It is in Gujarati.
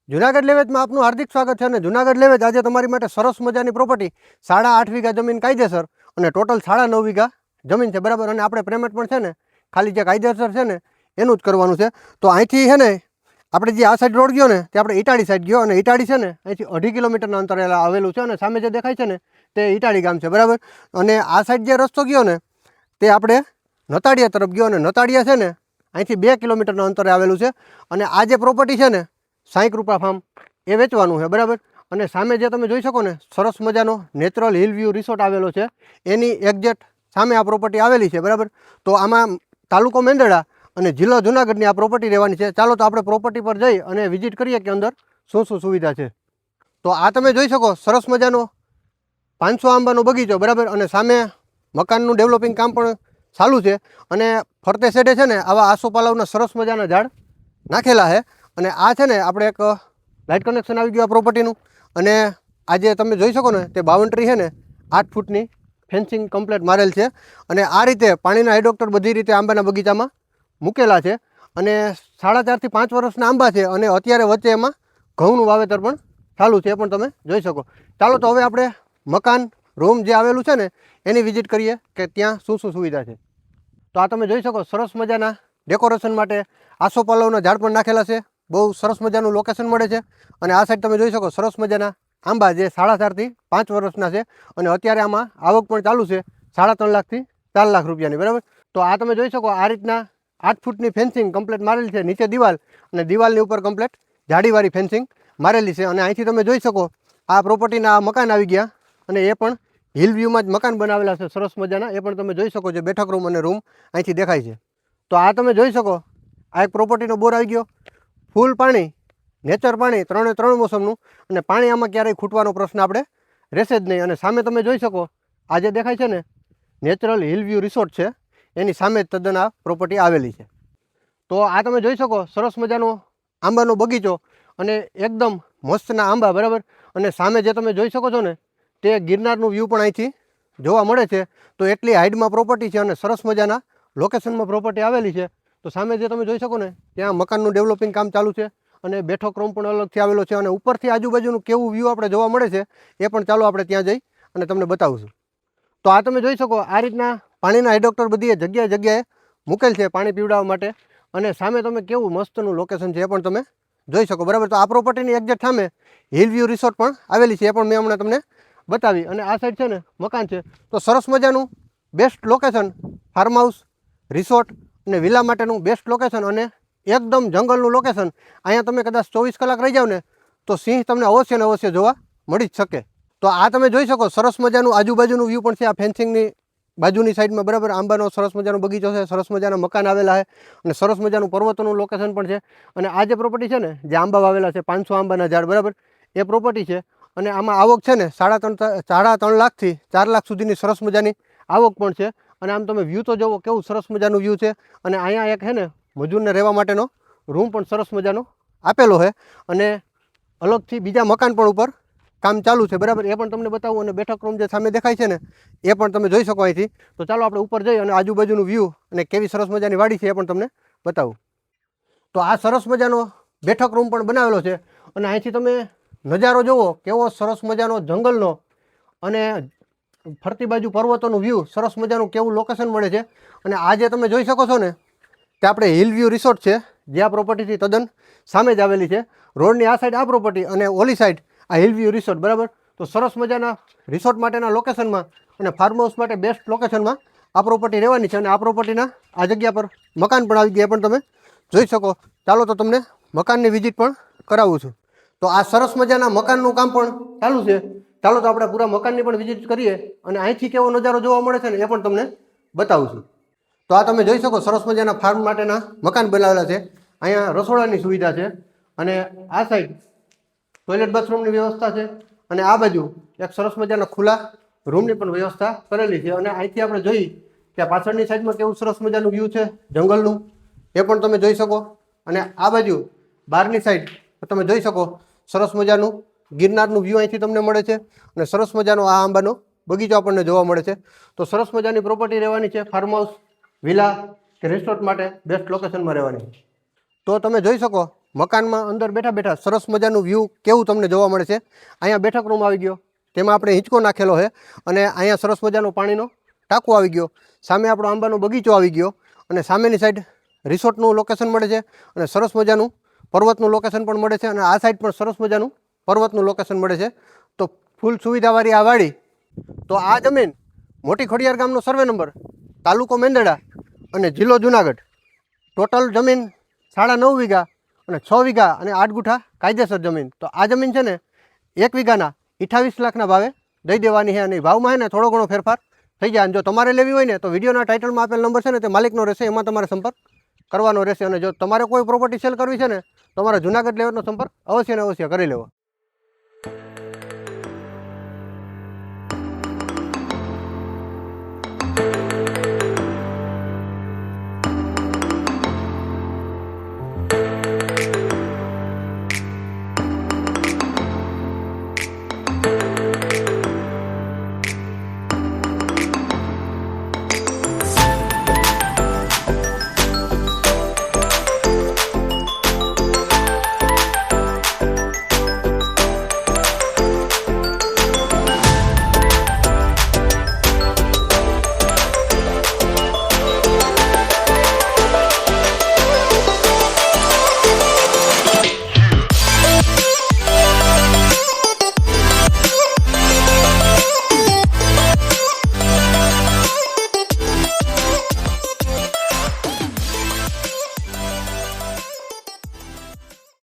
જુનાગઢ લેવેજમાં આપનું હાર્દિક સ્વાગત છે અને જુનાગઢ લેવેજ આજે તમારી માટે સરસ મજાની પ્રોપર્ટી 8.5 વીઘા જમીન કાયદેસર અને ટોટલ 9.5 વીઘા જમીન છે બરાબર. અને આપણે પેમેન્ટ પણ છે ને ખાલી જે કાયદેસર છે ને એનું જ કરવાનું છે. તો અહીંથી છે ને આપણે જે આ સાઈડ રોડ ગયો ને તે આપણે ઈટાળી સાઈડ ગયો અને ઈટાળી છે ને અહીંથી 2.5 કિલોમીટરના અંતરે આવેલું છે અને સામે જે દેખાય છે ને તે ઈટાળી ગામ છે બરાબર. અને આ સાઈડ જે રસ્તો ગયો ને તે આપણે નતાડિયા તરફ ગયો અને નતાડિયા છે ને અહીંથી 2 કિલોમીટરના અંતરે આવેલું છે. અને આ જે પ્રોપર્ટી છે ને સાંઈક રૂપા ફાર્મ એ વેચવાનું છે બરાબર. અને સામે જે તમે જોઈ શકો ને સરસ મજાનો નેચરલ હિલ વ્યૂ રિસોર્ટ આવેલો છે, એની એક્ઝેક્ટ સામે આ પ્રોપર્ટી આવેલી છે બરાબર. તો આમાં તાલુકો મેંદરડા અને જિલ્લો જુનાગઢની આ પ્રોપર્ટી રહેવાની છે. ચાલો તો આપણે પ્રોપર્ટી પર જઈ અને વિઝિટ કરીએ કે અંદર શું શું સુવિધા છે. તો આ તમે જોઈ શકો સરસ મજાનો 500 આંબાનો બગીચો બરાબર. અને સામે મકાનનું ડેવલપિંગ કામ પણ ચાલુ છે અને ફરતે સાઈડે છે ને આવા આસોપાલવના સરસ મજાના ઝાડ નાખેલા છે. અને આ છે ને આપણે એક લાઇટ કનેક્શન આવી ગયું આ પ્રોપર્ટીનું. અને આ જે તમે જોઈ શકો ને તે બાઉન્ડ્રી છે ને 8 ફૂટની ફેન્સિંગ કમ્પ્લીટ મારેલ છે. અને આ રીતે પાણીના હેડોક્ટર બધી રીતે આંબાના બગીચામાં મૂકેલા છે. અને 4.5 થી 5 વર્ષના આંબા છે અને અત્યારે વચ્ચે એમાં ઘઉંનું વાવેતર પણ ચાલુ છે, એ પણ તમે જોઈ શકો. ચાલો તો હવે આપણે મકાન રૂમ જે આવેલું છે ને એની વિઝિટ કરીએ કે ત્યાં શું શું સુવિધા છે. તો આ તમે જોઈ શકો સરસ મજાના ડેકોરેશન માટે આસોપાલવના ઝાડ પણ નાખેલા છે. બહુ સરસ મજાનું લોકેશન મળે છે. અને આ સાઈડ તમે જોઈ શકો સરસ મજાના આંબા જે 4.5 થી 5 વર્ષના છે અને અત્યારે આમાં આવક પણ ચાલુ છે 3.5 લાખથી 4 લાખ રૂપિયાની બરાબર. તો આ તમે જોઈ શકો આ રીતના 8 ફૂટની ફેન્સિંગ કમ્પ્લીટ મારેલી છે. નીચે દિવાલ અને દિવાલની ઉપર કમ્પ્લીટ જાડીવાળી ફેન્સિંગ મારેલી છે. અને અહીંથી તમે જોઈ શકો આ પ્રોપર્ટીના મકાન આવી ગયા અને એ પણ હિલ વ્યૂમાં જ મકાન બનાવેલા છે સરસ મજાના. એ પણ તમે જોઈ શકો છો, બેઠક રૂમ અને રૂમ અહીંથી દેખાય છે. તો આ તમે જોઈ શકો આ એક પ્રોપર્ટીનો બોર આવી ગયો, ફૂલ પાણી, નેચર પાણી 3 મોસમનું. અને પાણી આમાં ક્યારેય ખૂટવાનો પ્રશ્ન આપણે રહેશે જ નહીં. અને સામે તમે જોઈ શકો આ જે દેખાય છે ને નેચરલ હિલ વ્યૂ રિસોર્ટ છે એની સામે જ તદ્દન આ પ્રોપર્ટી આવેલી છે. તો આ તમે જોઈ શકો સરસ મજાનો આંબાનો બગીચો અને એકદમ મસ્તના આંબા બરાબર. અને સામે જે તમે જોઈ શકો છો ને તે ગિરનારનું વ્યૂ પણ અહીંથી જોવા મળે છે. તો એટલી હાઈટમાં પ્રોપર્ટી છે અને સરસ મજાના લોકેશનમાં પ્રોપર્ટી આવેલી છે. તો સામે જે તમે જોઈ શકો ને ત્યાં મકાનનું ડેવલપિંગ કામ ચાલુ છે અને બેઠક રૂમ પણ અલગથી આવેલો છે. અને ઉપરથી આજુબાજુનું કેવું વ્યૂ આપણે જોવા મળે છે એ પણ ચાલો આપણે ત્યાં જઈ અને તમને બતાવશું. તો આ તમે જોઈ શકો આ રીતના પાણીના હેડોક્ટર બધી જગ્યાએ મૂકેલ છે પાણી પીવડાવવા માટે. અને સામે તમે કેવું મસ્તનું લોકેશન છે એ પણ તમે જોઈ શકો બરાબર. તો આ પ્રોપર્ટીની એક્ઝેક્ટ સામે હિલ વ્યૂ રિસોર્ટ પણ આવેલી છે, એ પણ મેં હમણાં તમને બતાવી. અને આ સાઈડ છે ને મકાન છે. તો સરસ મજાનું best location, farm house, resort અને વિલા માટેનું બેસ્ટ લોકેશન અને એકદમ જંગલનું લોકેશન. અહીંયા તમે કદાચ 24 કલાક રહી જાવ ને તો સિંહ તમને અવશ્ય ને અવશ્ય જોવા મળી જ શકે. તો આ તમે જોઈ શકો સરસ મજાનું આજુબાજુનું વ્યૂ પણ છે આ ફેન્સિંગની બાજુની સાઈડમાં બરાબર. આંબાનો સરસ મજાનો બગીચો છે, સરસ મજાના મકાન આવેલા છે અને સરસ મજાનું પર્વતોનું લોકેશન પણ છે. અને આ જે પ્રોપર્ટી છે ને જે આંબા વાવેલા છે 500 આંબાના ઝાડ બરાબર એ પ્રોપર્ટી છે. અને આમાં આવક છે ને 3.5 લાખથી 4 લાખ સુધીની સરસ મજાની આવક પણ છે. અને આમ તમે વ્યૂ તો જુઓ કેવું સરસ મજાનું વ્યૂ છે. અને અહીંયા એક છે ને મજૂરને રહેવા માટેનો રૂમ પણ સરસ મજાનો આપેલો છે. અને અલગથી બીજા મકાન પણ ઉપર કામ ચાલુ છે બરાબર, એ પણ તમને બતાવું. અને બેઠક રૂમ જે સામે દેખાય છે ને એ પણ તમે જોઈ શકો અહીંથી. તો ચાલો આપણે ઉપર જઈ અને આજુબાજુનું વ્યૂ અને કેવી સરસ મજાની વાડી છે એ પણ તમને બતાવું. તો આ સરસ મજાનો બેઠક રૂમ પણ બનાવેલો છે. અને અહીંથી તમે નજારો જુઓ કેવો સરસ મજાનો જંગલનો અને ફરતી બાજુ પર્વતોનું વ્યૂ, સરસ મજાનું કેવું લોકેશન મળે છે. અને આ જે તમે જોઈ શકો છો ને તે આપણે હિલ વ્યૂ રિસોર્ટ છે જે આ પ્રોપર્ટીથી તદ્દન સામે જ આવેલી છે. રોડની આ સાઈડ આ પ્રોપર્ટી અને ઓલી સાઈડ આ હિલ વ્યૂ રિસોર્ટ બરાબર. તો સરસ મજાના રિસોર્ટ માટેના લોકેશનમાં અને ફાર્મ હાઉસ માટે બેસ્ટ લોકેશનમાં આ પ્રોપર્ટી રહેવાની છે. અને આ પ્રોપર્ટીના આ જગ્યા પર મકાન પણ આવી ગયા પણ તમે જોઈ શકો. ચાલો તો તમને મકાનની વિઝિટ પણ કરાવું છું. તો આ સરસ મજાના મકાનનું કામ પણ ચાલુ છે. ચાલો તો આપણે પૂરા મકાનની પણ વિઝિટ કરીએ અને અહીંથી કેવો નજારો જોવા મળે છે ને એ પણ તમને બતાવું છું. તો આ તમે જોઈ શકો સરસ મજાના ફાર્મ માટેના મકાન બનાવેલા છે. અહીંયા રસોડાની સુવિધા છે અને આ સાઈડ ટોયલેટ બાથરૂમની વ્યવસ્થા છે. અને આ બાજુ એક સરસ મજાના ખુલ્લા રૂમની પણ વ્યવસ્થા કરેલી છે. અને અહીંથી આપણે જોઈ કે પાછળની સાઈડમાં કેવું સરસ મજાનું વ્યૂ છે જંગલનું, એ પણ તમે જોઈ શકો. અને આ બાજુ બહારની સાઈડ તમે જોઈ શકો સરસ મજાનું ગિરનારનું વ્યૂ અહીંથી તમને મળે છે. અને સરસ મજાનો આ આંબાનો બગીચો આપણને જોવા મળે છે. તો સરસ મજાની પ્રોપર્ટી રહેવાની છે, ફાર્મ હાઉસ, વિલા કે રિસોર્ટ માટે બેસ્ટ લોકેશનમાં રહેવાની. તો તમે જોઈ શકો મકાનમાં અંદર બેઠા બેઠા સરસ મજાનું વ્યૂ કેવું તમને જોવા મળે છે. અહીંયા બેઠક રૂમ આવી ગયો, તેમાં આપણે હિંચકો નાખેલો છે અને અહીંયા સરસ મજાનો પાણીનો ટાંકો આવી ગયો. સામે આપણો આંબાનો બગીચો આવી ગયો અને સામેની સાઈડ રિસોર્ટનું લોકેશન મળે છે અને સરસ મજાનું પર્વતનું લોકેશન પણ મળે છે અને આ સાઈડ પણ સરસ મજાનું પર્વતનું લોકેશન મળે છે. તો ફૂલ સુવિધાવાળી આ વાડી. તો આ જમીન મોટી ખોડિયાર ગામનો સર્વે નંબર, તાલુકો મેંદરડા અને જિલ્લો જુનાગઢ. ટોટલ જમીન 9.5 વીઘા અને 6 વીઘા અને 8 ગુઠા કાયદેસર જમીન. તો આ જમીન છે ને 1 વીઘાના 28 લાખના ભાવે દઈ દેવાની છે અને ભાવમાં છે ને થોડો ઘણો ફેરફાર થઈ જાય. અને જો તમારે લેવી હોય ને તો વિડીયોના ટાઇટલમાં આપેલ નંબર છે ને તે માલિકનો રહેશે, એમાં તમારે સંપર્ક કરવાનો રહેશે. અને જો તમારે કોઈ પ્રોપર્ટી સેલ કરવી છે ને તો તમારે જુનાગઢ લેવલનો સંપર્ક અવશ્ય ને અવશ્ય કરી લેવો.